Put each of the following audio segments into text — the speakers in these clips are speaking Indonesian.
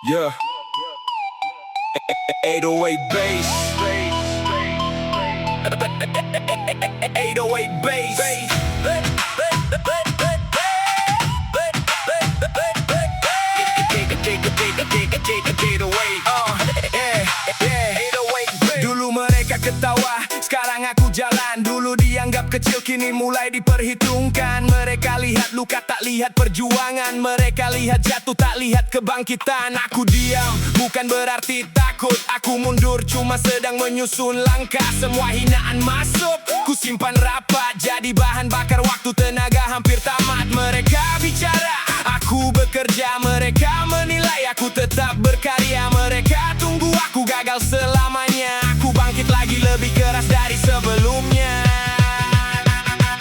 Yeah. 808 bass. 808 bass. Dulu mereka ketawa, sekarang aku jalan. Dulu dianggap kecil, kini mulai diperhitungkan. Mereka lihat luka, tak lihat perjuangan. Mereka lihat jatuh, tak lihat kebangkitan. Aku diam, bukan berarti takut. Aku mundur, cuma sedang menyusun langkah. Semua hinaan masuk, ku simpan rapat. Jadi bahan bakar waktu, tenaga hampir tamat. Mereka bicara, aku bekerja. Mereka menilai, aku tetap berkarya. Mereka tunggu aku gagal selamanya. Aku bangkit lagi lebih keras dari sebelumnya.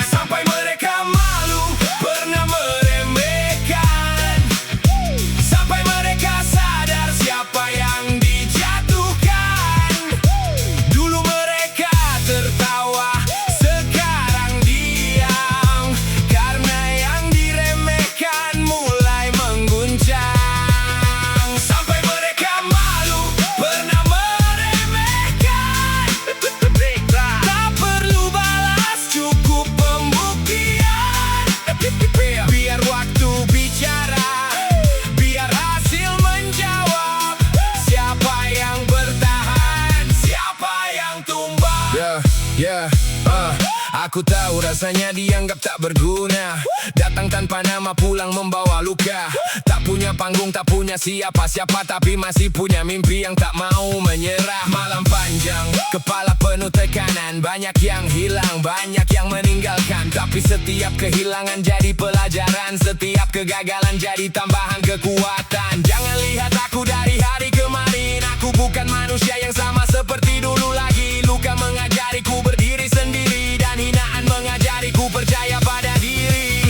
Sampai mereka malu, pernah meremehkan. Sampai mereka sadar siapa yang dijatuhkan. Dulu mereka tertawa, sekarang diam. Karena yang diremehkan mulai mengguncang. Sampai mereka malu, pernah meremehkan. Tak perlu balas, cukup pembuktian. Biar waktu bicara, biar hasil menjawab. Siapa yang bertahan, siapa yang tumbang. Aku tahu rasanya dianggap tak berguna. Datang tanpa nama, pulang membawa luka. Tak punya panggung, tak punya siapa-siapa. Tapi masih punya mimpi yang tak mau menyerah. Malam panjang, kepala penuh tekanan. Banyak yang hilang, banyak yang meninggalkan. Tapi setiap kehilangan jadi pelajaran. Setiap kegagalan jadi tambahan kekuatan. Jangan lihat aku dari hari kemarin. Aku bukan manusia yang sama seperti dulu lagi. Luka mengajariku berdiri sendiri, dan hinaan mengajariku percaya pada diri.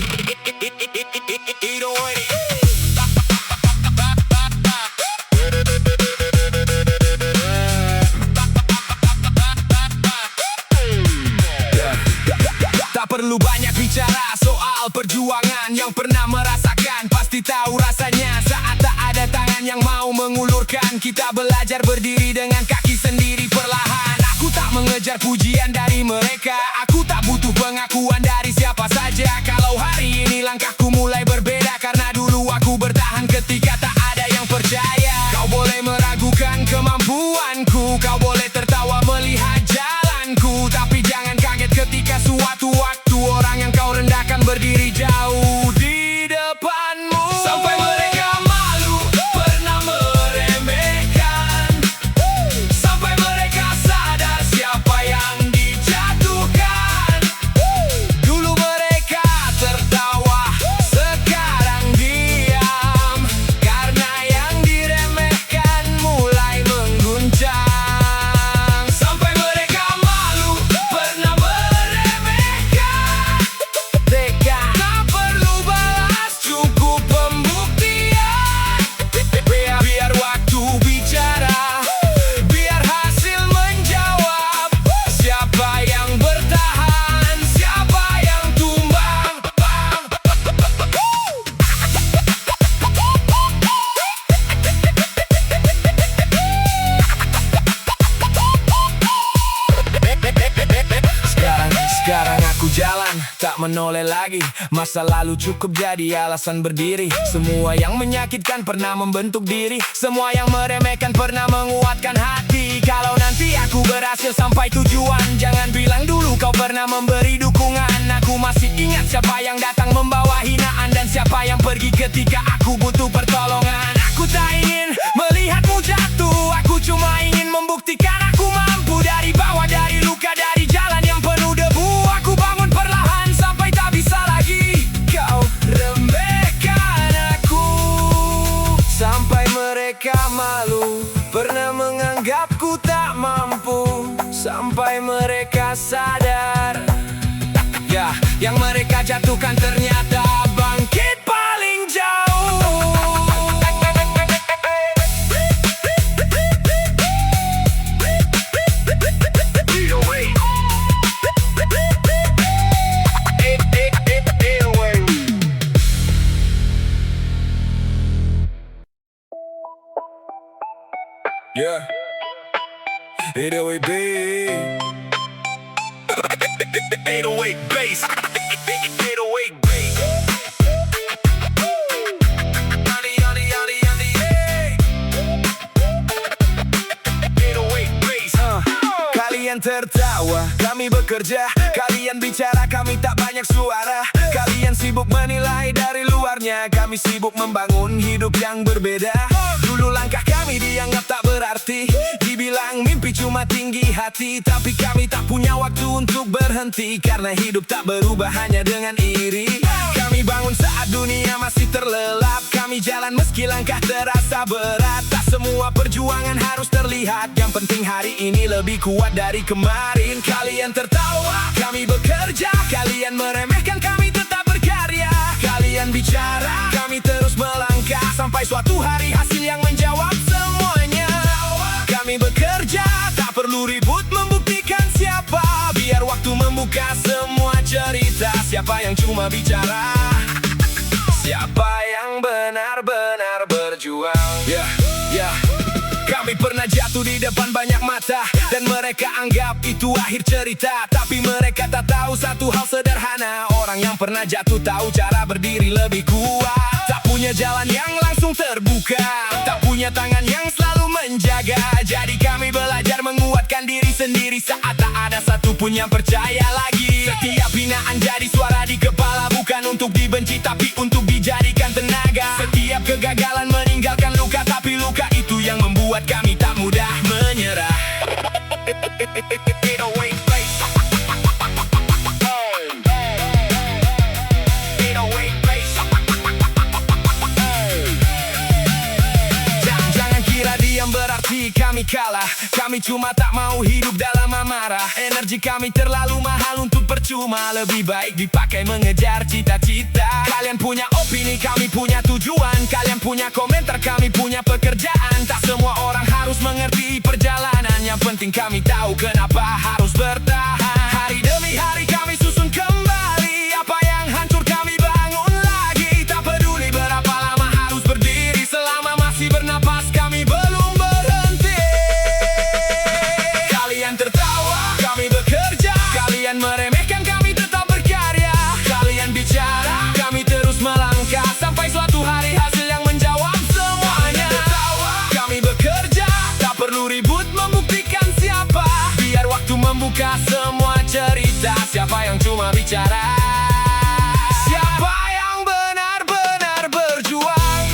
Tak perlu banyak bicara soal perjuangan. Yang pernah merasakan pasti tahu rasanya. Saat tak ada tangan yang mau mengulurkan, kita belajar berdiri dengan kaki sendiri perlahan. Aku tak mengejar pujian dari mereka. Aku tak butuh pengakuan dari siapa saja. Kalau hari ini langkahku mulai berbeda, karena dulu aku bertahan ketika tak ada yang percaya. Kau boleh meragukan kemampuanku, kau boleh tertawa melihat jalanku. Tapi jangan kaget ketika suatu waktu orang yang kau rendahkan berdiri jauh di depanmu. Sampai mereka malu, pernah meremehkan. Sampai mereka sadar siapa yang dijatuhkan. Dulu mereka tertawa, sekarang diam. Karena yang diremehkan mulai mengguncang. Sampai mereka malu, pernah meremehkan. Tak perlu balas, cukup pembuktian. Biar waktu bicara, biar hasil menjawab. Siapa yang bertahan, siapa yang tumbang. Sekarang aku jalan, tak menoleh lagi. Masa lalu cukup jadi alasan berdiri. Semua yang menyakitkan pernah membentuk diri. Semua yang meremehkan pernah menguatkan hati. Kalau nanti aku berhasil sampai tujuan, jangan bilang dulu kau pernah memberi dukungan. Aku masih ingat siapa yang datang membawa hinaan, dan siapa yang pergi ketika aku butuh pertolongan. Aku tak ingin melihatmu jatuh. Aku cuma ingin membuktikan aku mampu. Dari bawah, dari luka, dari jalan yang penuh debu. Aku bangun perlahan sampai tak bisa lagi. Kau remehkan aku. Sampai mereka malu, pernah menganggapku tak mampu. Sampai mereka sadar, yang mereka jatuhkan ternyata bangkit paling jauh. Yeah. 808 beat. 808 bass. 808 bass. Yandi, yandi, yandi, yandi, yeah. 808 bass. Kalian tertawa, kami bekerja. Kalian bicara, kami tak banyak suara. Kalian sibuk menilai dari luarnya, kami sibuk membangun hidup yang berbeda. Dulu langkah kami dianggap tak berarti, dibilang mimpi cuma tinggi hati. Tapi kami tak punya waktu untuk berhenti, karena hidup tak berubah hanya dengan iri. Kami bangun saat dunia masih terlelap, kami jalan meski langkah terasa berat. Tak semua perjuangan harus terlihat, yang penting hari ini lebih kuat dari kemarin. Kalian tertawa, kami bekerja. Kalian meremehkan, kami tetap berkarya. Kalian bicara, kami terus melangkah, sampai suatu hari hasil yang menjawab semuanya. Kami bekerja, tak perlu ribut membuktikan siapa. Biar waktu membuka semua cerita. Siapa yang cuma bicara, siapa yang benar-benar berjuang. Kami pernah jatuh di depan banyak mata, dan mereka anggap itu akhir cerita. Tapi mereka tak tahu satu hal sederhana, orang yang pernah jatuh tahu cara berdiri lebih kuat. Tak punya jalan yang langsung terbuka, tak punya tangan yang selalu menjaga. Jadi kami belajar menguatkan diri sendiri saat tak ada satupun yang percaya lagi. Setiap hinaan jadi suara di kepala, bukan untuk dibenci tapi untuk dijadikan tenaga. Setiap kegagalan meninggalkan luka, tapi luka itu yang membuat kami tak mudah menyerah. 808 bass. 808 bass. Jangan kira diam berarti kami kalah. Kami cuma tak mau hidup dalam amarah. Energi kami terlalu mahal untuk percuma, lebih baik dipakai mengejar cita-cita. Kalian punya opini, kami punya tujuan. Kalian punya komentar, kami punya pekerjaan. Tak semua orang harus mengerti perjalanan, yang penting kami tahu kenapa harus bertahan. Hari demi hari kami susun kembali apa yang hancur, kami bangun lagi. Tak peduli berapa lama harus berdiri, selama masih bernapas kami belum berhenti. Kalian tertawa, kami bekerja. Kalian meremehkan, kami tetap berkarya. Kalian bicara, kami terus melangkah, sampai suatu hari hasil yang menjawab semuanya. Kami bekerja, tak perlu ribut membuktikan siapa. Biar waktu membuka semua cerita. Siapa yang cuma bicara, siapa yang benar-benar berjuang.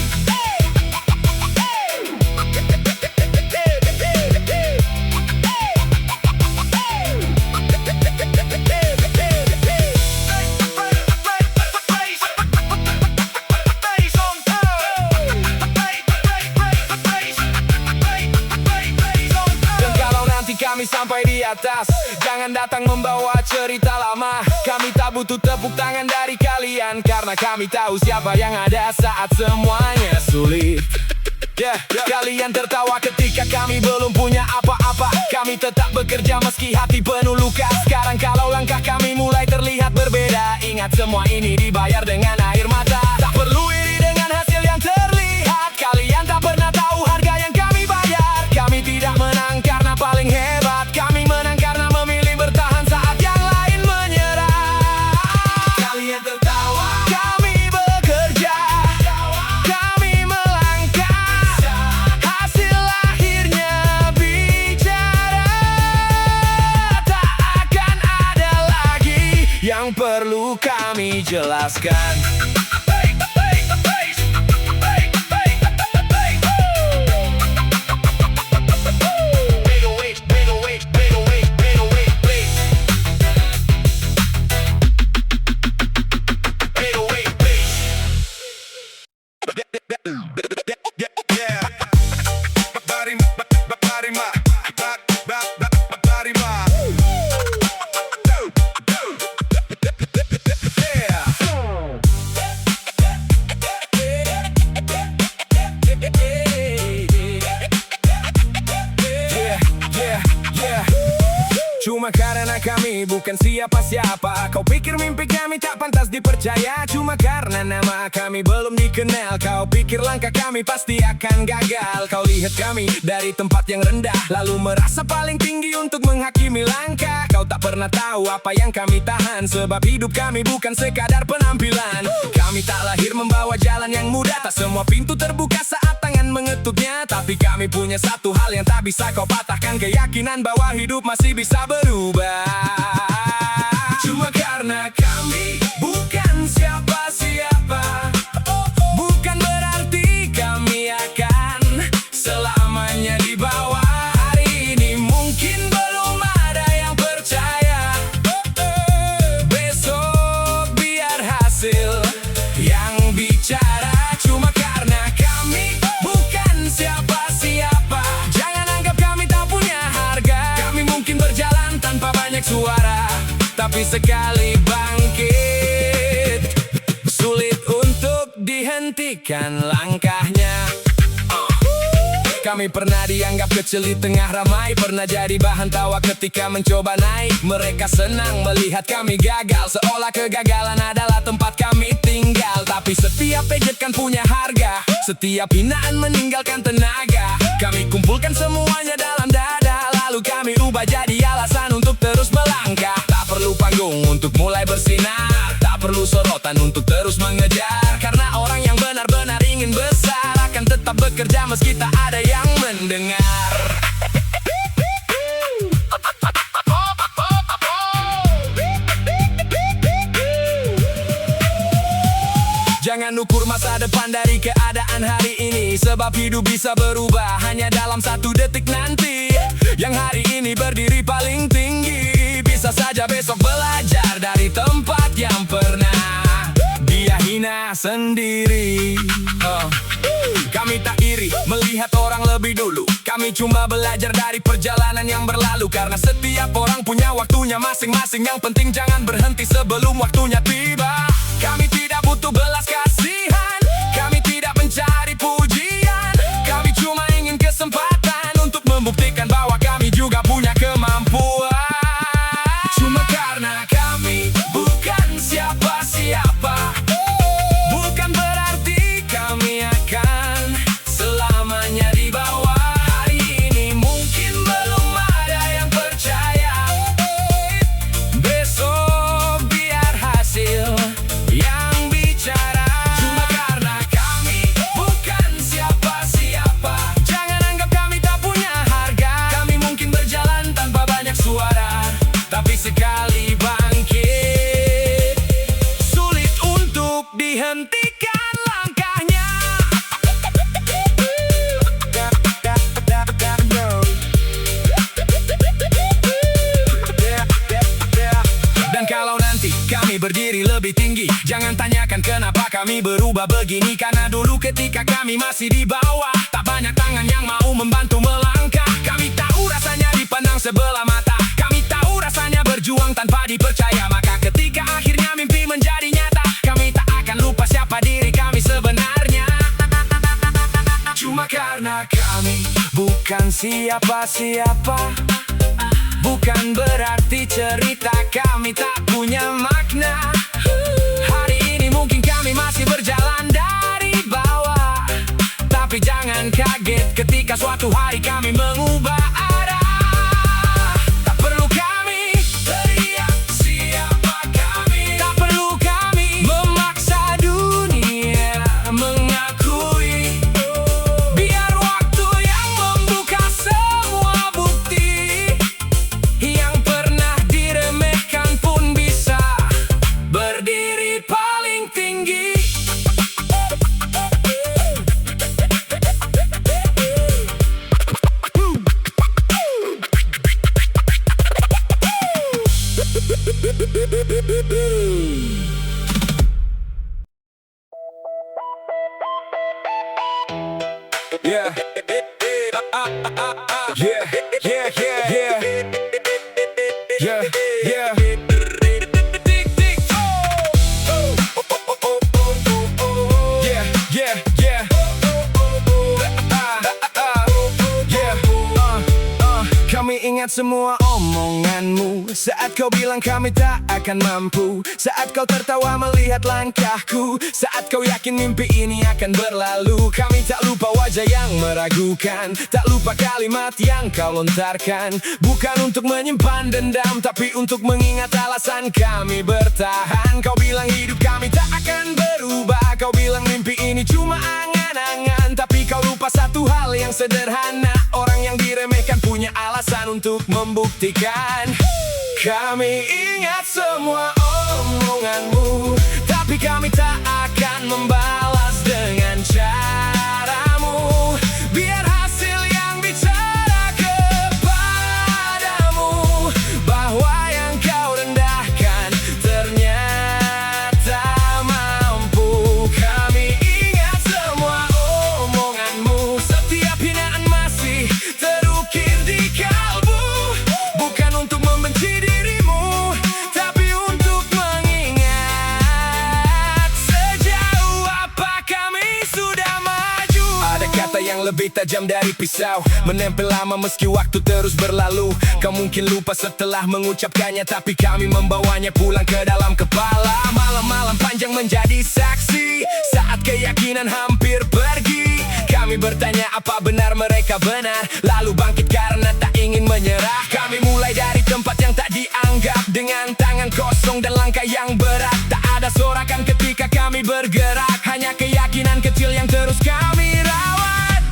Kami sampai di atas, jangan datang membawa cerita lama. Kami tak butuh tepuk tangan dari kalian, karena kami tahu siapa yang ada saat semuanya sulit. Kalian tertawa ketika kami belum punya apa-apa. Kami tetap bekerja meski hati penuh luka. Sekarang kalau langkah kami mulai terlihat berbeda, ingat semua ini dibayar dengan air mata. Tak perlu iri dengan hasil yang terlihat. Kalian tak pernah tahu harga yang kami bayar. Kami tidak menang karena paling hebat, kami menang karena memilih bertahan saat yang lain menyerah. Kalian tertawa, kami bekerja. Kami melangkah, hasil akhirnya bicara. Tak akan ada lagi yang perlu kami jelaskan. Cuma karena kami kami bukan siapa-siapa. Kau pikir mimpi kami tak pantas dipercaya cuma karena nama kami belum dikenal. Kau pikir langkah kami pasti akan gagal. Kau lihat kami dari tempat yang rendah lalu merasa paling tinggi untuk menghakimi langkah. Kau tak pernah tahu apa yang kami tahan, sebab hidup kami bukan sekadar penampilan. Kami tak lahir membawa jalan yang mudah, tak semua pintu terbuka saat tangan mengetuknya. Tapi kami punya satu hal yang tak bisa kau patahkan, keyakinan bahwa hidup masih bisa berubah. Cuma karena kami bukan siapa-siapa, bukan berarti kami akan selamanya di bawah. Hari ini mungkin belum ada yang percaya, besok biar hasil yang bicara. Cuma karena kami bukan siapa-siapa, jangan anggap kami tak punya harga. Kami mungkin berjalan tanpa banyak suara, tapi sekali bangkit sulit untuk dihentikan langkahnya. Kami pernah dianggap kecil di tengah ramai, pernah jadi bahan tawa ketika mencoba naik. Mereka senang melihat kami gagal, seolah kegagalan adalah tempat kami tinggal. Tapi setiap ejekan punya harga, setiap hinaan meninggalkan tenaga. Kami kumpulkan semuanya dalam dada, lalu kami ubah jadi alasan untuk terus melangkah. Tak perlu panggung untuk mulai bersinar, tak perlu sorotan untuk terus mengejar. Karena orang yang benar-benar ingin besar akan tetap bekerja meski tak ada yang mendengar. Jangan ukur masa depan dari keadaan hari ini, sebab hidup bisa berubah hanya dalam satu detik nanti. Yang hari ini berdiri paling tinggi bisa saja besok belajar dari tempat yang pernah dia hina sendiri. Kami tak iri melihat orang lebih dulu, kami cuma belajar dari perjalanan yang berlalu. Karena setiap orang punya waktunya masing-masing, yang penting jangan berhenti sebelum waktunya tiba. Kami tidak butuh belas kasihan, kami tidak mencari pujian. Kami cuma ingin kesempatan untuk membuktikan bahwa kami juga punya kemampuan. Cuma karena kami bukan siapa-siapa, bukan berarti kami akan selamanya di bawah. Hari ini mungkin belum ada yang percaya, besok biar hasil yang bicara. Cuma karena kami bukan siapa-siapa, jangan anggap kami tak punya harga. Kami mungkin berjalan tanpa banyak suara, tapi sekali bangkit sulit untuk dihentikan langkahnya. Dan kalau nanti kami berdiri lebih tinggi, jangan tanyakan kenapa kami berubah begini. Karena dulu ketika kami masih di bawah, tak banyak tangan yang mau membantu melangkah. Kami tahu rasanya dipandang sebelah mata, kami tahu rasanya berjuang tanpa dipercaya. Maka ketika akhirnya mimpi menjadi nyata, kami tak akan lupa siapa diri kami sebenarnya. Cuma karena kami bukan siapa-siapa, bukan berarti cerita kami tak punya makna. Hari ini mungkin kami masih berjalan dari bawah, tapi jangan kaget ketika suatu hari kami mengubah arah. Tak perlu kami teriak siapa kami, tak perlu kami memaksa dunia mengakui. Biar waktu yang membuka semua bukti, yang pernah diremehkan pun bisa berdiri paling tinggi. Yeah. Yeah, yeah, yeah, yeah. Yeah, yeah. Tick, tick, yeah, yeah, yeah. Yeah. Kami ingat semua omonganmu saat kau bilang kami tak akan mampu, saat kau tertawa melihat langkahku, saat kau yakin mimpi ini akan berlalu. Kami tak lupa wajah yang meragukan, tak lupa kalimat yang kau lontarkan. Bukan untuk menyimpan dendam, tapi untuk mengingat alasan kami bertahan. Kau bilang hidup kami tak akan berubah, kau bilang mimpi ini cuma angan-angan. Tapi kau lupa satu hal yang sederhana, orang yang diremehkan punya alasan untuk membuktikan. Kami ingat semua omonganmu, tapi kami tak akan membalas dengan caramu. Biar hasil yang bicara kepadamu bahwa yang kau rendahkan ternyata mampu. Kami ingat semua omonganmu, setiap hinaan masih terukir di kalbu. Bukan untuk membenci dirimu, tapi untuk mengingat sejauh apa kami sudah maju. Ada kata yang lebih tajam dari pisau, menempel lama meski waktu terus berlalu. Kau mungkin lupa setelah mengucapkannya, tapi kami membawanya pulang ke dalam kepala. Malam-malam panjang menjadi saksi saat keyakinan hampir pergi. Kami bertanya apa benar mereka benar, lalu bangkit karena tak ingin menyerah. Kami mulai dari tempat yang tak dianggap, dengan tangan kosong dan langkah yang berat. Tak ada sorakan ketika kami bergerak, hanya keyakinan kecil yang terus kami rawat.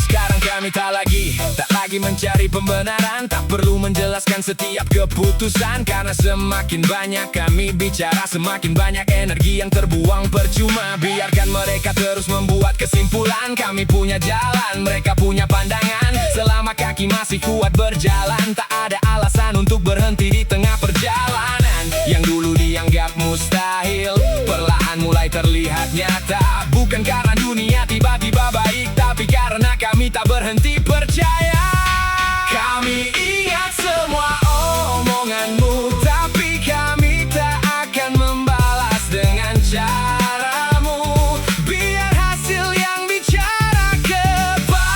Sekarang kami tak lagi mencari pembenaran, tak perlu menjelaskan setiap keputusan. Karena semakin banyak kami bicara, semakin banyak energi yang terbuang percuma. Biarkan mereka terus membuat kesimpulan, kami punya jalan, mereka punya pandangan. Selama kaki masih kuat berjalan, tak ada alasan untuk berhenti di tengah perjalanan. Yang dulu dianggap mustahil, perlahan mulai terlihat nyata. Bukan karena dunia tiba-tiba baik, tapi karena kami tak berhenti percaya. Kami ingat semua omonganmu, tapi kami tak akan membalas dengan caramu. Biar hasil yang bicara kepadamu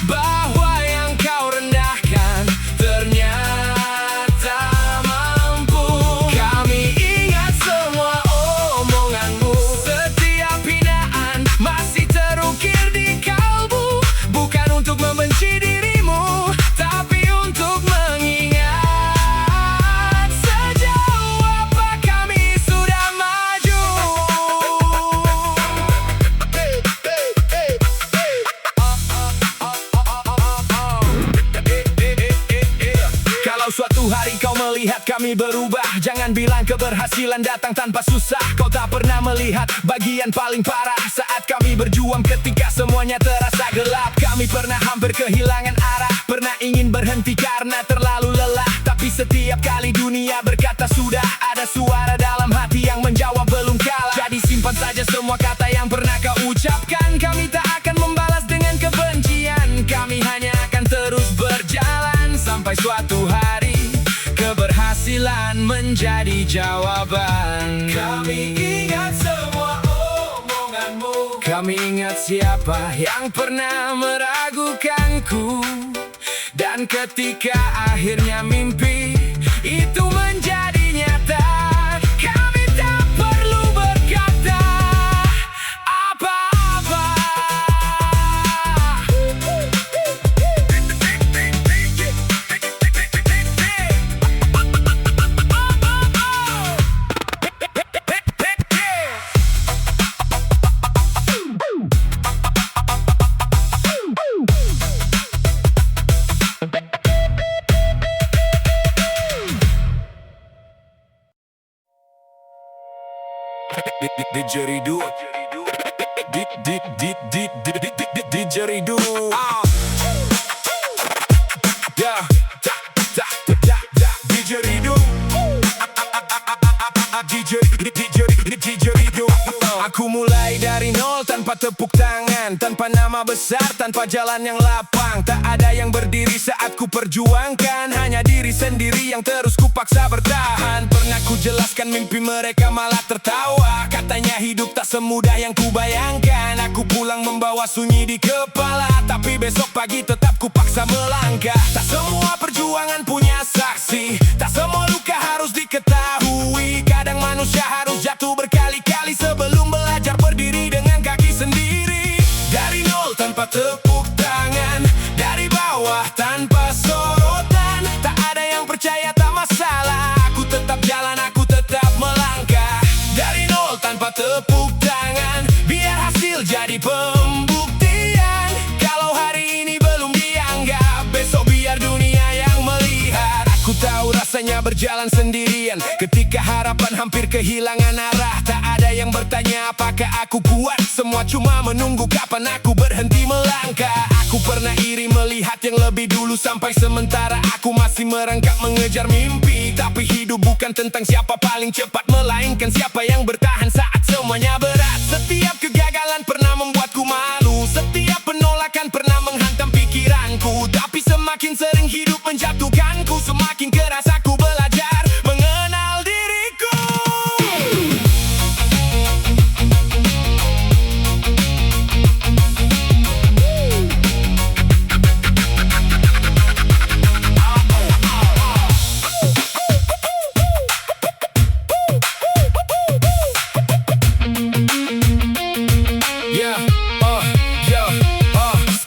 bahwa yang kau rendahkan ternyata mampu. Kami ingat semua omonganmu, setiap hinaan masih terukir di kalbu. Bukan untuk membenci dirimu, tapi untuk mengingat sejauh apa kami sudah maju. Kalau suatu hari kau melihat kami berubah, jangan bilang keberhasilan datang tanpa susah. Kau tak pernah melihat bagian paling parah saat kami berjuang ketika semuanya terasa gelap. Kami pernah hampir kehilangan arah, pernah ingin berhenti karena terlalu lelah. Tapi setiap kali dunia berkata sudah, ada suara dalam hati yang menjawab belum kalah. Jadi simpan saja semua kata yang pernah kau ucapkan. Kami tak akan membalas dengan kebencian, kami hanya akan terus berjalan sampai suatu hari keberhasilan menjadi jawaban. Kami ingat semua omonganmu, kami ingat siapa yang pernah meragukanku. Dan ketika akhirnya mimpi itu menjadi nyata, kami tak perlu berkata apa-apa. Didgeridoo, didgeridoo. Yeah, didgeridoo. Didgeridoo. Aku mulai dari nol tanpa tepuk tangan, tanpa nama besar, tanpa jalan yang lapang. Tak ada yang berdiri saat ku perjuangkan, hanya diri sendiri yang terus ku paksa bertahan. Pernah ku jelaskan mimpi mereka malah tertawa, katanya hidup tak semudah yang ku bayangkan. Aku pulang membawa sunyi di kepala, tapi besok pagi tetap ku paksa melangkah. Tak semua perjuangan punya saksi, tak semua luka harus diketahui. Kadang manusia harus jatuh berkali-kali sebelum belajar berdiri dengan kaki sendiri. Dari nol tanpa tepuk tangan, dari bawah tanpa sorotan. Tak ada yang percaya tak masalah, aku tetap jalan, aku tetap melangkah. Dari nol tanpa tepuk tangan, biar hasil jadi pembuktian. Kalau hari ini belum dianggap, besok biar dunia yang melihat. Aku tahu rasanya berjalan sendirian, ketika harapan hampir kehilangan arah. Tak ada yang bertanya apakah aku kuat, semua cuma menunggu kapan aku berhenti melangkah. Aku pernah iri melihat yang lebih dulu, sampai sementara aku masih merangkak mengejar mimpi. Tapi hidup bukan tentang siapa paling cepat, melainkan siapa yang bertahan saat semuanya berat. Setiap kegagalan pernah membuatku malu, setiap penolakan pernah menghantam pikiranku. Tapi semakin sering hidup menjatuhkanku, semakin keras aku belajar mengenal diriku.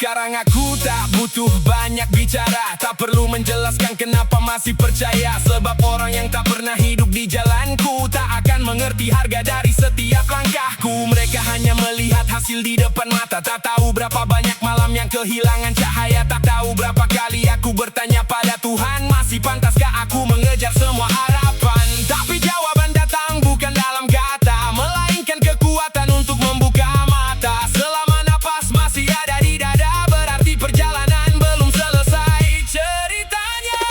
Sekarang aku tak butuh banyak bicara, tak perlu menjelaskan kenapa masih percaya. Sebab orang yang tak pernah hidup di jalanku tak akan mengerti harga dari setiap langkahku. Mereka hanya melihat hasil di depan mata, tak tahu berapa banyak malam yang kehilangan cahaya. Tak tahu berapa kali aku bertanya pada Tuhan, masih pantaskah aku mengejar semua harapan. Tapi jawaban datang bukan dalam kata, melainkan kekuatan untuk membuka mata. Selama napas masih ada di dada, berarti perjalanan belum selesai ceritanya.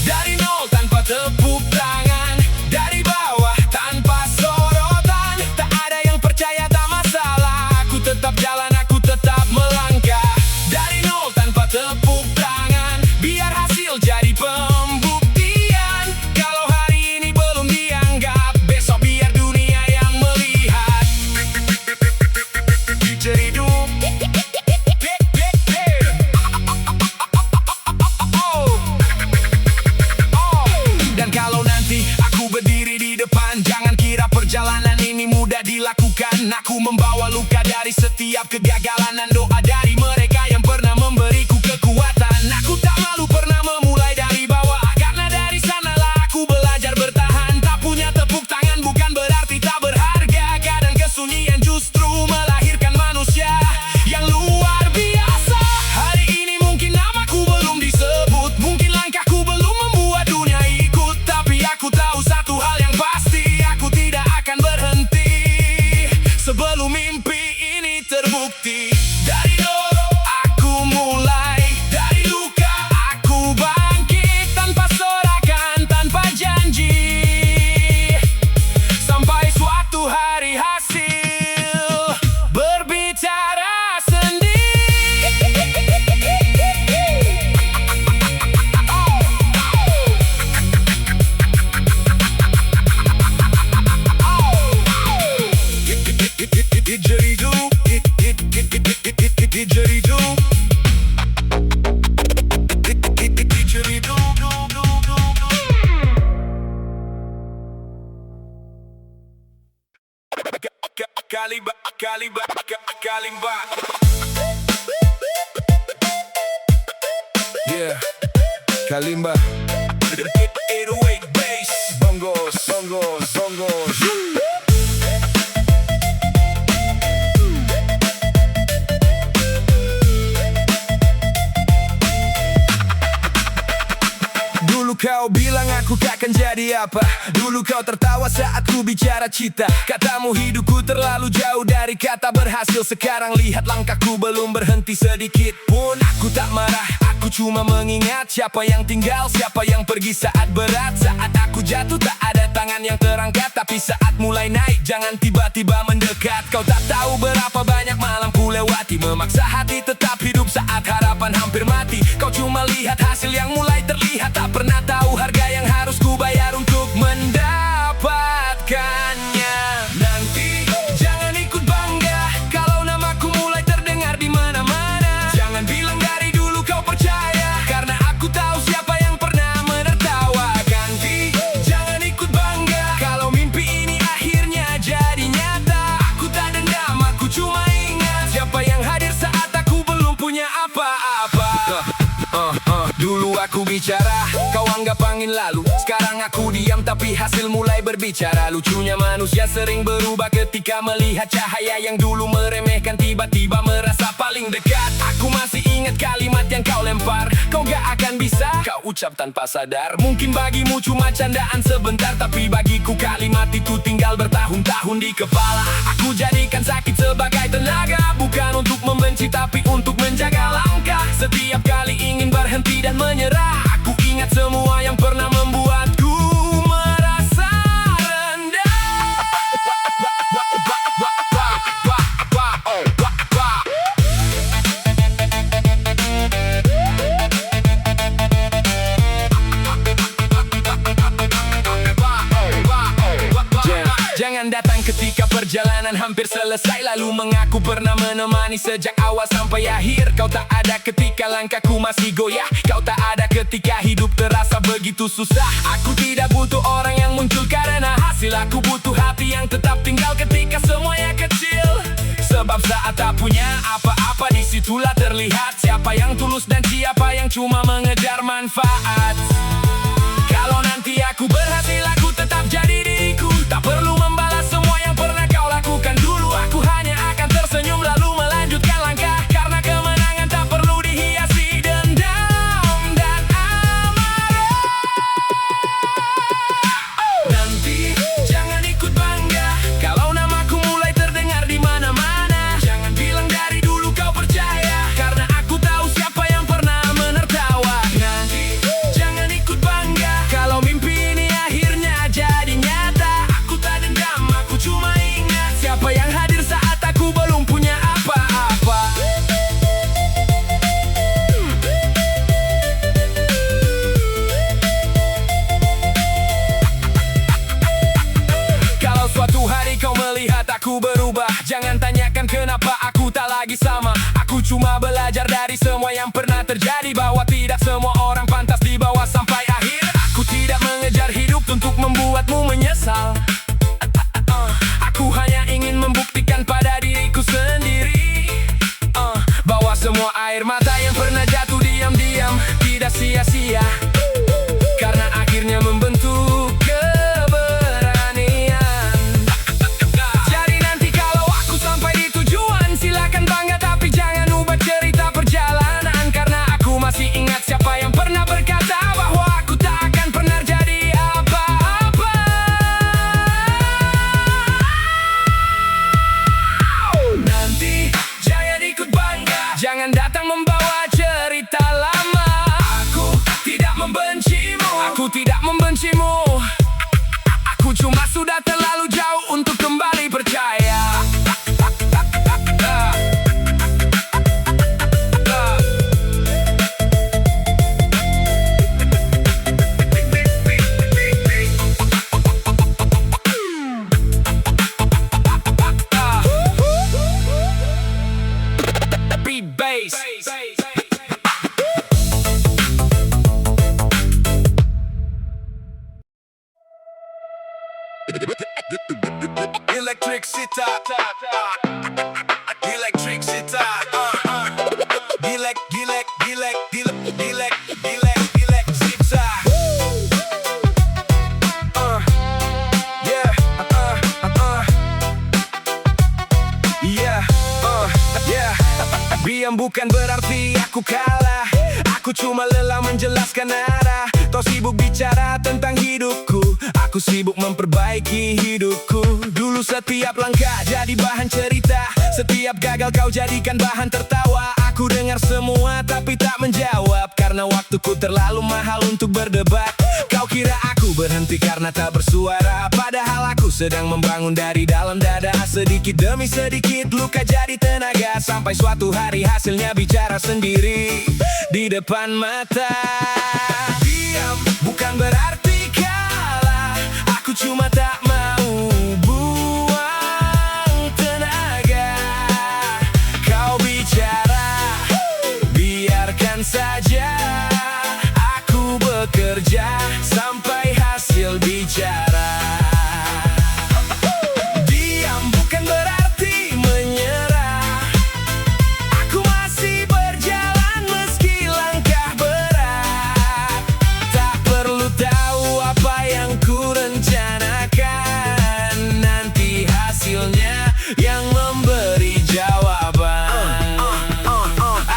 Dari nol tanpa tepuk tangan, dari bawah tanpa sorotan. Tak ada yang percaya tak masalah, aku tetap jalan, aku tetap melangkah. Dari nol tanpa tepuk tangan, biar hasil jadi pembuktian. Kalau hari ini belum dianggap, besok biar dunia yang melihat. Jadi hidup dan kalau nanti aku berdiri di depan, jangan kira perjalanan ini mudah dilakukan. Aku membawa luka dari setiap kegagalan dan doa dari mereka yang pernah memberiku kekuatan. Aku tak malu pernah memulai dari bawah, karena dari sanalah aku belajar bertahan. Tak punya tepuk tangan bukan berarti tak berharga, kadang kesunyian justru melahirkan manusia yang luar biasa. Hari ini mungkin namaku belum disebut, mungkin langkahku belum membuat dunia ikut. Tapi aku tahu satu hal yang pasti, aku tidak akan berhenti sebelum mimpi ini terbukti. Dari nol aku mulai, dari luka aku bangkit, tanpa sorakan, tanpa janji, sampai suatu hari hasil berbicara sendiri. Kalimba. Yeah, Kalimba. 808 bass, bongos. Dulu kau bilang aku takkan jadi apa, dulu kau tertawa saat ku bicara cita. Katamu hidupku terlalu jauh dari kata berhasil. Sekarang lihat langkahku belum berhenti sedikit pun. Aku tak marah, aku Aku cuma mengingat siapa yang tinggal, siapa yang pergi saat berat. Saat aku jatuh tak ada tangan yang terangkat, tapi saat mulai naik jangan tiba-tiba mendekat. Kau tak tahu berapa banyak malam ku lewati, memaksa hati tetap hidup saat harapan hampir mati. Kau cuma lihat hasil yang mulai terlihat, tak pernah tahu harga yang harus ku bayar untuk mendapatkannya. Nanti jangan ikut bangga kalau namaku mulai terdengar di mana-mana. Jangan bilang dari dulu kau percaya, karena aku tahu siapa yang pernah menertawakan. Jangan ikut bangga kalau mimpi ini akhirnya jadi nyata. Aku tak dendam, aku cuma ingat siapa yang hadir saat aku belum punya apa-apa. Dulu aku bicara, kau anggap angin lalu. Sekarang aku diam tapi hasil mulai berbicara. Lucunya manusia sering berubah ketika melihat cahaya yang dulu meremehkan tiba-tiba merasa paling dekat. Aku masih ingat kalimat yang kau lempar, kau gak akan bisa kau ucap tanpa sadar. Mungkin bagimu cuma candaan sebentar, tapi bagiku kalimat itu tinggal bertahun-tahun di kepala. Aku jadikan sakit sebagai tenaga, bukan untuk membenci tapi untuk menjaga langkah. Setiap kali ingin berhenti dan menyerah, aku ingat semua yang pernah membuatku merasa rendah. Jangan datang ketika perjalanan hampir selesai, lalu mengaku pernah menemani sejak awal sampai akhir. Kau tak ada ketika langkahku masih goyah, kau tak ada ketika hidup terasa begitu susah. Aku tidak butuh orang yang muncul karena hasil, aku butuh hati yang tetap tinggal ketika semuanya kecil. Sebab saat tak punya apa-apa, disitulah terlihat siapa yang tulus dan siapa yang cuma mengejar manfaat. Kalau nanti aku berhasil, aku tetap jadi diriku, tak perlu membalas semua yang pernah kau lakukan dulu. Aku hanya akan tersenyum lalu melanjutkan langkah, karena kemenangan tak perlu dihiasi dendam dan amarah. Nanti jangan ikut bangga kalau namaku mulai terdengar di mana-mana. Jangan bilang dari dulu kau percaya, karena aku tahu siapa yang pernah menertawakan. Nanti jangan ikut bangga kalau mimpi ini akhirnya jadi nyata. Aku tak dendam, aku cuma ingat siapa yang hadir saat aku belum punya apa-apa. Kalau suatu hari kau melihat aku berubah, jangan tanyakan kenapa aku tak lagi sama. Aku cuma belajar dari semua yang pernah terjadi, bahwa tidak semua orang pantas dibawa sampai akhir. Aku tidak mengejar hidup untuk membuatmu menyesal. Aku hanya ingin membuktikan pada diriku sendiri bahwa semua air mata yang pernah jatuh diam-diam tidak sia-sia, karena akhirnya membentuk keberanian. Jadi nanti kalau aku sampai di tujuan, silakan bangga tapi jangan ubah cerita perjalanan, karena aku masih ingat siapa yang pernah berkata bahwa aku tak akan pernah jadi apa-apa. Nanti jangan ikut bangga, jangan datang membawa cerita lama. Aku tidak membencimu, aku tidak membencimu. Aku cuma sudah terlalu jauh untuk kembali percaya. Beat bass. Electricity, electricity, Diam bukan berarti aku kalah, aku cuma lelah menjelaskan arah. Kau sibuk bicara tentang hidupku, aku sibuk memperbaiki hidupku. Dulu setiap langkah jadi bahan cerita, setiap gagal kau jadikan bahan tertawa. Aku dengar semua tapi tak menjawab, karena waktuku terlalu mahal untuk berdebat. Kau kira aku berhenti karena tak bersuara, padahal aku sedang membangun dari dalam dada. Sedikit demi sedikit luka jadi tenaga, sampai suatu hari hasilnya bicara sendiri di depan mata. Diam bukan berarti kalah, aku cuma tak mau buang tenaga. Kau bicara, biarkan saja aku bekerja sampai hasil bicara. Diam bukan berarti menyerah, aku masih berjalan meski langkah berat. Tak perlu tahu apa yang ku rencanakan, nanti hasilnya yang memberi jawaban.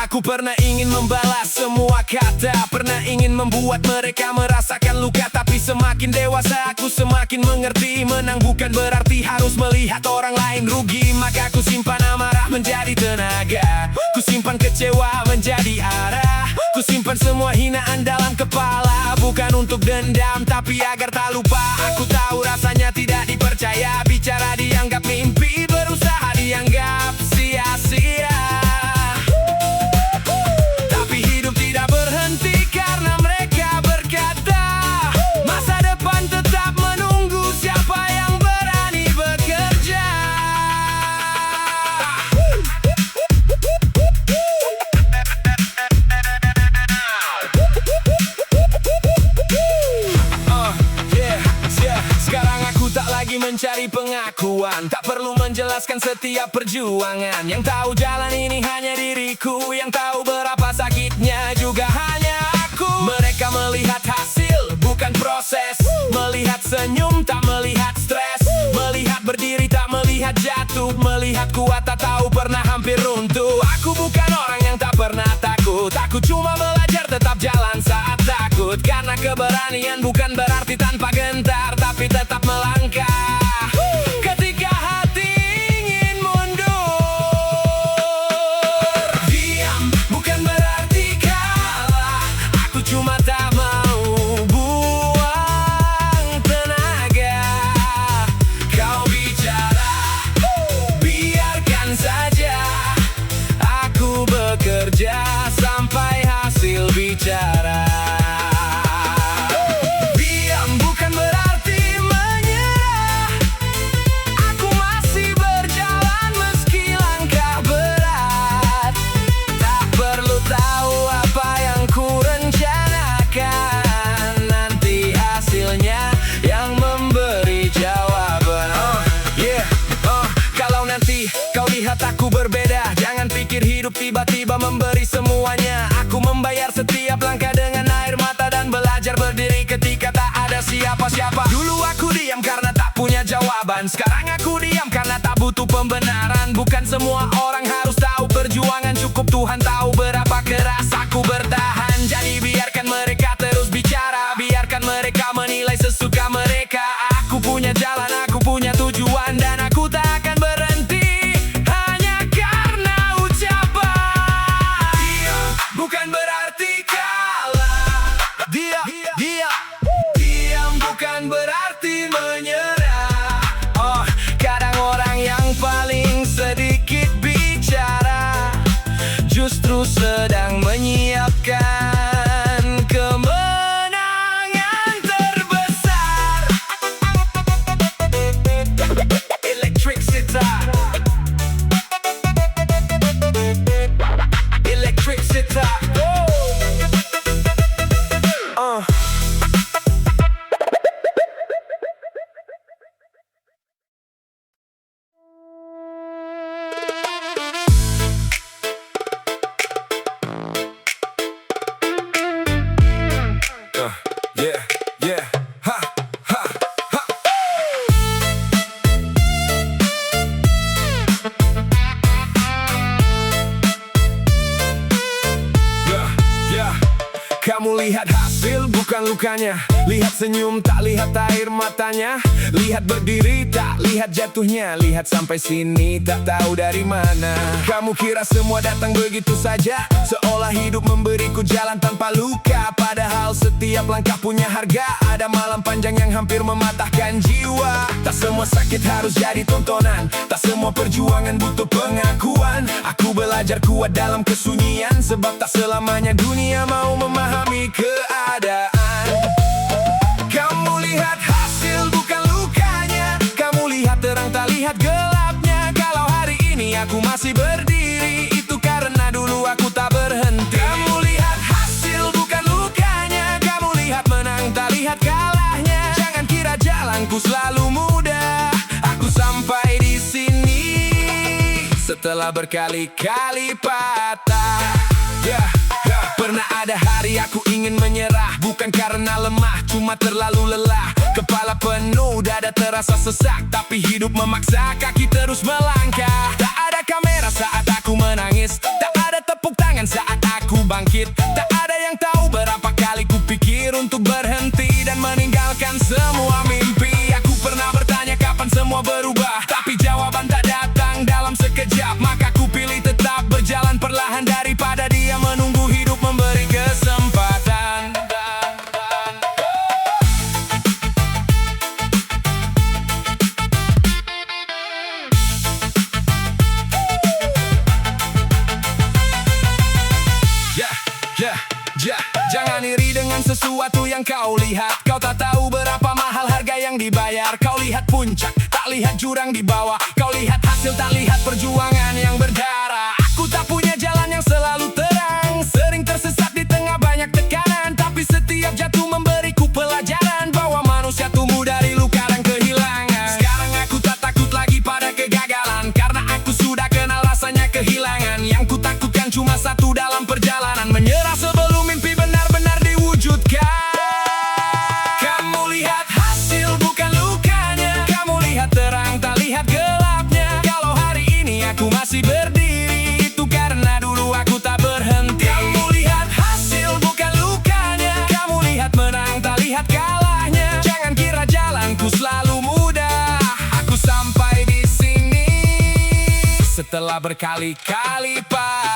Aku pernah ingin membalas semua kata, pernah ingin membuat mereka merasakan luka. Tapi semakin dewasa aku semakin mengerti, menang bukan berarti harus melihat orang lain rugi. Maka ku simpan amarah menjadi tenaga, ku simpan kecewa menjadi arah, ku simpan semua hinaan dalam kepala. Bukan untuk dendam tapi agar tak lupa. Aku tahu rasanya tidak dipercaya, bicara dianggap mimpi, berusaha dianggap sia-sia. Mencari pengakuan, tak perlu menjelaskan setiap perjuangan. Yang tahu jalan ini hanya diriku, yang tahu berapa sakitnya juga hanya aku. Mereka melihat hasil, bukan proses, melihat senyum, tak melihat stres, melihat berdiri, tak melihat jatuh, melihat kuat, tak tahu pernah hampir runtuh. Aku bukan orang yang tak pernah takut, aku cuma belajar tetap jalan saat takut. Karena keberanian bukan berarti tanpa gentar, tapi tetap melangkah ketika hati ingin mundur. Diam bukan berarti kalah, aku cuma tak mau buang tenaga. Kau bicara, biarkan saja aku bekerja sampai hasil bicara. Aku berbeda, jangan pikir hidup tiba-tiba memberi semuanya. Aku membayar setiap langkah dengan air mata dan belajar berdiri ketika tak ada siapa-siapa. Dulu aku diam karena tak punya jawaban, sekarang aku diam karena tak butuh pembenaran. Bukan semua orang harus tahu perjuangan, cukup Tuhan tahu berapa keras aku bertahan. Jadi biarkan mereka terus bicara, biarkan mereka menilai sesuka mereka. Aku punya jalan, aku punya tujuan, dan aku tak akan berhenti. Bukan berarti kalah, diam bukan berarti menyerah. Kadang orang yang paling sedikit bicara justru sedang menyiapkan kemenangan terbesar. Electric sitar, electric sitar. Yeah, yeah, ha, ha, ha. Kamu lihat hasil bukan lukanya, lihat senyum tak lihat air matanya, lihat berdiri tak lihat jatuhnya, lihat sampai sini tak tahu dari mana. Kamu kira semua datang begitu saja, seolah hidup memberiku jalan tanpa luka. Padahal setiap langkah punya harga, ada malam panjang yang hampir mematahkan jiwa. Tak semua sakit harus jadi tontonan, tak semua perjuangan butuh pengakuan. Aku belajar kuat dalam kesunyian, sebab tak selamanya dunia mau memahami keadaan. Kamu lihat hasil bukan lukanya, kamu lihat terang tak lihat gelapnya. Kalau hari ini aku masih berdiri, itu karena dulu aku tak berhenti. Kamu lihat hasil bukan lukanya, kamu lihat menang tak lihat kalahnya. Jangan kira jalanku selalu mudah, aku sampai di sini setelah berkali-kali patah. Pernah ada hari aku ingin menyerah, bukan karena lemah, cuma terlalu lelah. Kepala penuh, dada terasa sesak, tapi hidup memaksa kaki terus melangkah. Tak ada kamera saat aku menangis, tak ada tepuk tangan saat aku bangkit. Tak ada yang tahu berapa kali ku pikir untuk berhenti dan meninggalkan semua mimpi. Aku pernah bertanya kapan semua berubah, tapi jawaban tak datang dalam sekejap. Maka ku pilih tetap berjalan perlahan daripada dia menunggu hidup memberi kesempatan. Jangan iri dengan sesuatu yang kau lihat. Kau tak tahu berapa mahal harga yang dibayar. Kau lihat puncak, tak lihat jurang di bawah. Kau lihat hasil, tak lihat perjuangan yang berdarah. Aku tak punya jalan yang selalu terang, sering tersesat di tengah banyak tekanan. Tapi setiap jatuh memberiku pelajaran, bahwa manusia tumbuh dari luka dan kehilangan. Sekarang aku tak takut lagi pada kegagalan, karena aku sudah kenal rasanya kehilangan. Yang ku takutkan cuma satu dalam perjalanan, menyerah sebelum mimpi benar-benar diwujudkan. Kamu lihat hasil bukan lukanya, kamu lihat terang tak lihat gelapnya. Kalau hari ini aku masih berdiri, itu karena dulu aku tak berhenti. Kamu lihat hasil bukan lukanya, kamu lihat menang tak lihat kalahnya. Jangan kira jalanku selalu mudah, aku sampai di sini setelah berkali-kali patah.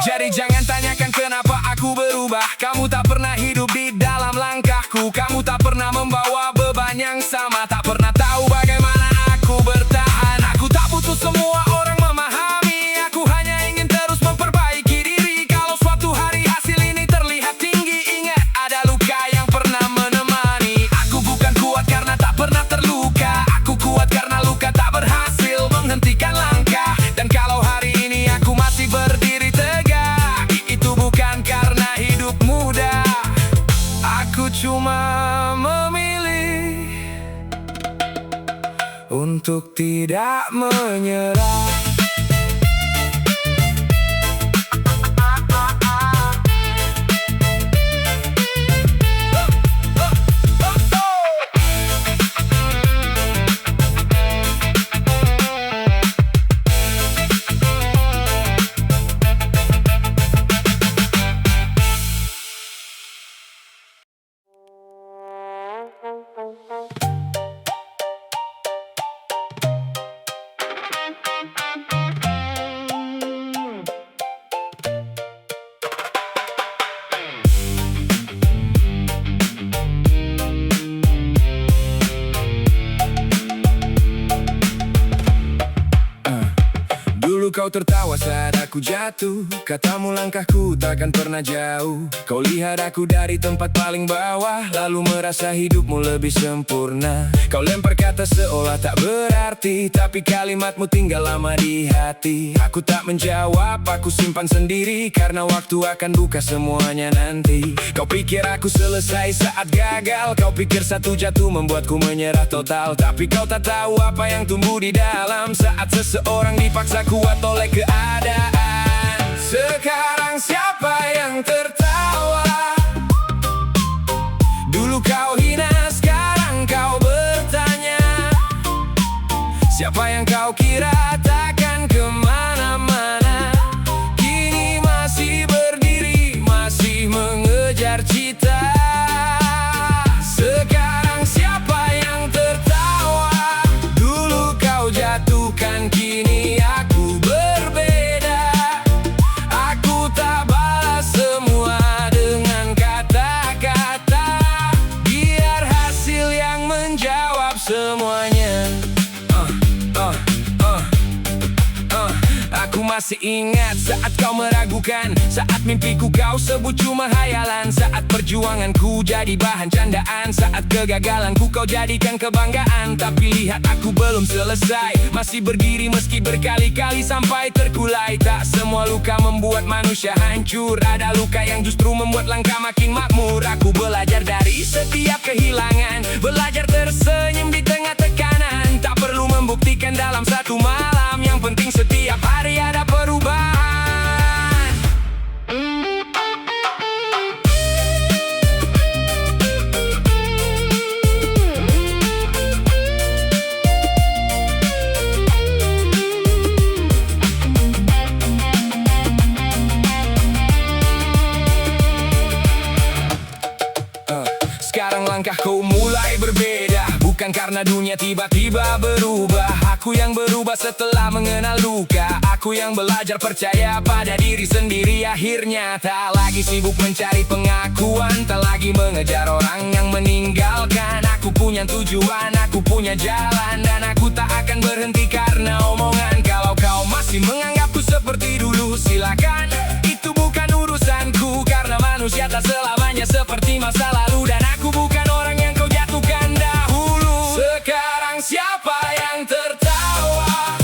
Jadi jangan tanyakan kenapa aku berubah. Kamu tak pernah hidup di dalam langkahku, kamu tak pernah membawa beban yang sama, tak pernah tahu bagaimana aku bertahan. Aku tak butuh semua orang memahami, aku hanya ingin terus memperbaiki diri. Kalau suatu hari hasil ini terlihat tinggi, ingat ada luka yang pernah menemani. Aku bukan kuat karena tak pernah terluka, aku kuat karena luka tak berhasil menghentikan langkah. Dan kalau hari ini aku masih berdiri tegak, itu bukan karena hidup mudah, aku cuma memilih untuk tidak menyerah. Dulu kau tertawa saat aku jatuh, katamu langkahku takkan pernah jauh. Kau lihat aku dari tempat paling bawah, lalu merasa hidupmu lebih sempurna. Kau lempar kata seolah tak berarti, tapi kalimatmu tinggal lama di hati. Aku tak menjawab, aku simpan sendiri, karena waktu akan buka semuanya nanti. Kau pikir aku selesai saat gagal, kau pikir satu jatuh membuatku menyerah total. Tapi kau tak tahu apa yang tumbuh di dalam saat seseorang dipaksa kuat oleh keadaan. Sekarang siapa yang tertawa? Dulu kau hina, sekarang Siapa yang kau kira takkan kemana-mana, kini masih berdiri, masih mengejar cita. Sekarang siapa yang tertawa? Dulu kau jatuhkan, kini aku berbeda. Aku tak balas semua dengan kata-kata, biar hasil yang menjawab semuanya. Aku masih ingat saat kau meragukan, saat mimpiku kau sebut cuma hayalan, saat perjuanganku jadi bahan candaan, saat kegagalanku kau jadikan kebanggaan. Tapi lihat aku belum selesai, masih berdiri meski berkali-kali sampai terkulai. Tak semua luka membuat manusia hancur, ada luka yang justru membuat langkah makin makmur. Aku belajar dari setiap kehilangan, belajar tersenyum di tengah tekanan. Tak perlu membuktikan dalam satu malam, yang penting setiap hari ada perubahan. Sekarang langkahku mulai berbeda, bukan karena dunia tiba-tiba berubah. Aku yang berubah setelah mengenal luka. Aku yang belajar percaya pada diri sendiri. Akhirnya tak lagi sibuk mencari pengakuan, tak lagi mengejar orang yang meninggalkan. Aku punya tujuan, aku punya jalan, dan aku tak akan berhenti karena omongan. Kalau kau masih menganggapku seperti dulu, silakan, itu bukan urusanku. Karena manusia tak selamanya seperti masa lalu, dan aku bukan orang yang kau jatuhkan dahulu. Sekarang siapa yang tertawa?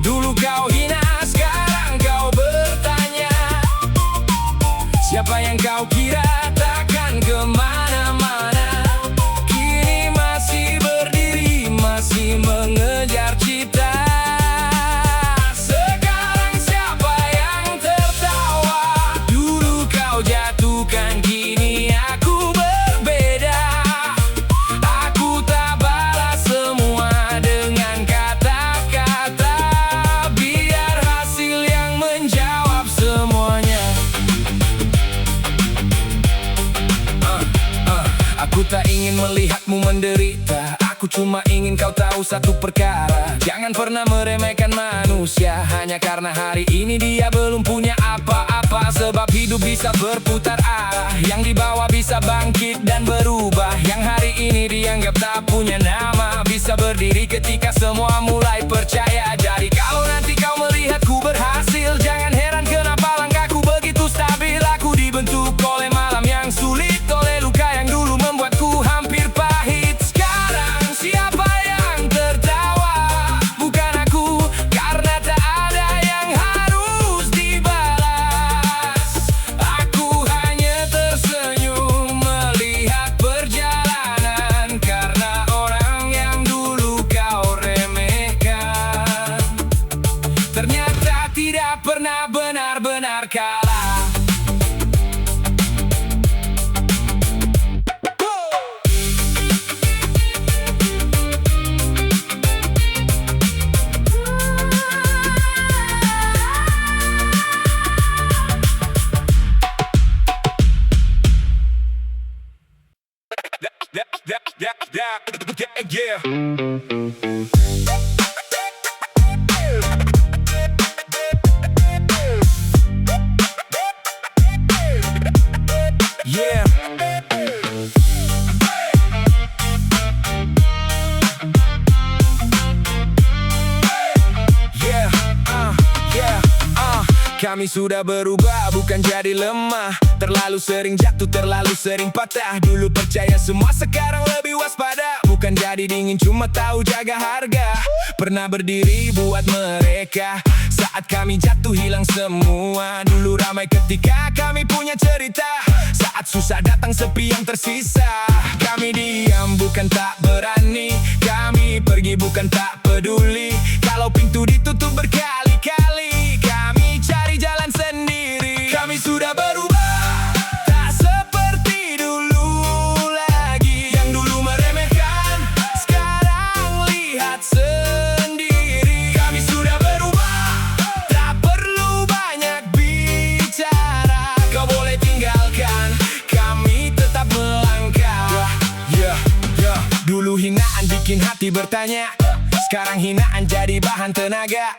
Dulu kau hina, sekarang kau bertanya. Siapa yang kau kira takkan kemana-mana, kini masih berdiri, masih mengejar cita. Sekarang siapa yang tertawa? Dulu kau jatuhkan, kini aku berbeda. Aku tak balas semua dengan kata-kata, biar hasil yang menjawab semuanya. Aku tak ingin melihatmu menderita, aku cuma ingin kau tahu satu perkara. Jangan pernah meremehkan manusia hanya karena hari ini dia belum punya apa-apa. Sebab hidup bisa berputar arah, yang dibawa bisa bangkit dan berubah. Yang hari ini dianggap tak punya nama, bisa berdiri ketika semua mulai percaya. Jadi kalau nanti kau melihatku berhasil, jangan heran kenapa langkahku begitu stabil. Aku dibentuk oleh malam yang sulit, oleh luka yang dulu membuatku hampir pahit. Sekarang siapa yang tertawa? Bukan aku, karena tak ada yang harus dibalas. Aku hanya tersenyum melihat perjalanan, karena orang yang dulu kau remehkan ternyata tidak pernah benar-benar kalah. Yeah. Yeah. Kami sudah berubah, bukan jadi lemah. Terlalu sering jatuh, terlalu sering patah. Dulu percaya semua, sekarang lebih waspada. Bukan jadi dingin, cuma tahu jaga harga. Pernah berdiri buat mereka saat kami jatuh hilang semua. Dulu ramai ketika kami punya cerita, saat susah datang sepi yang tersisa. Kami diam bukan tak berani, kami pergi bukan tak peduli. Kalau pintu ditutup berkali-kali, kami cari jalan sendiri. Kami sudah berubah, tak seperti dulu lagi. Yang dulu meremehkan, sekarang lihat bikin hati bertanya. Sekarang hinaan jadi bahan tenaga.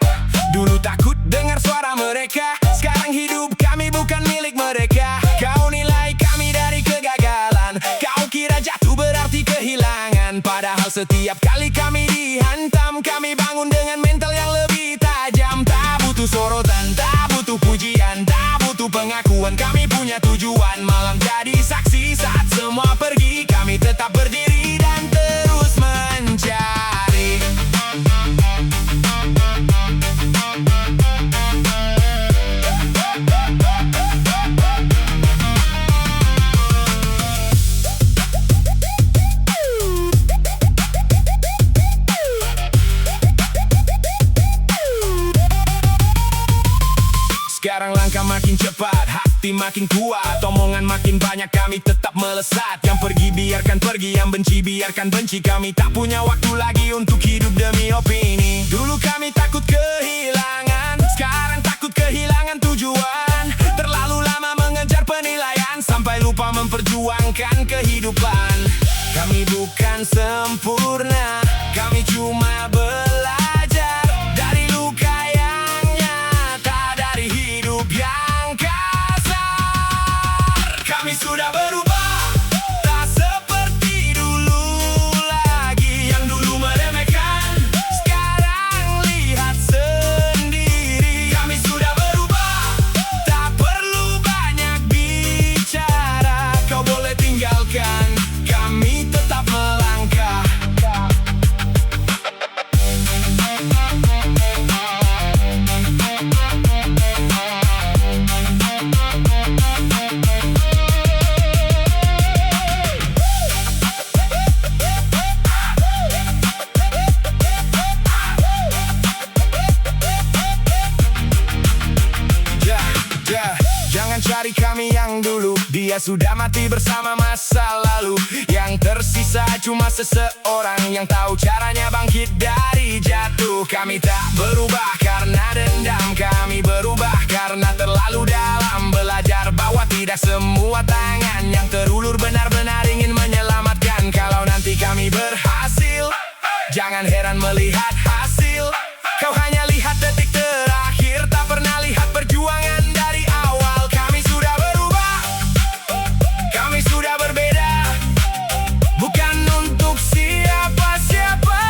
Dulu takut dengar suara mereka, sekarang hidup kami bukan milik mereka. Kau nilai kami dari kegagalan, kau kira jatuh berarti kehilangan. Padahal setiap kali kami dihantam, kami bangun dengan mental yang lebih tajam. Tak butuh sorotan, tak butuh pujian, tak butuh pengakuan. Kami punya tujuan, malam jadi saksi saat semua pergi. Kami tetap berdiri dan terus mencari. Sekarang langkah makin cepat, hati makin kuat, omongan makin banyak, kami tetap melesat. Yang pergi biarkan pergi, yang benci biarkan benci. Kami tak punya waktu lagi untuk hidup demi opini. Dulu kami takut kehilangan, sekarang takut kehilangan tujuan. Terlalu lama mengejar penilaian, sampai lupa memperjuangkan kehidupan. Kami bukan sempurna, kami cuma belajar dari luka yang nyata, dari hidup yang kasar. Kami sudah berubah, tak seperti dulu lagi. Yang dulu meremehkan, sekarang lihat sendiri. Kami sudah berubah, tak perlu banyak bicara. Kau boleh tinggalkan, kami tetap melangkah. Jangan cari kami yang dulu, dia sudah mati bersama masa lalu. Yang tersisa cuma seseorang yang tahu caranya bangkit dari jatuh. Kami tak berubah karena dendam, kami berubah karena terlalu dalam. Belajar bahwa tidak semua tangan yang terulur benar-benar ingin menyelamatkan. Kalau nanti kami berhasil, jangan heran melihat hasil. Kau hanya lihat detik terakhir, tak pernah lihat perjuangan dari awal. Kami sudah berubah, kami sudah berbeda, bukan untuk siapa-siapa.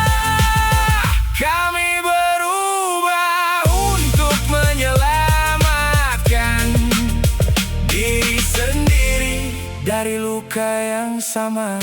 Kami berubah untuk menyelamatkan diri sendiri dari luka yang sama.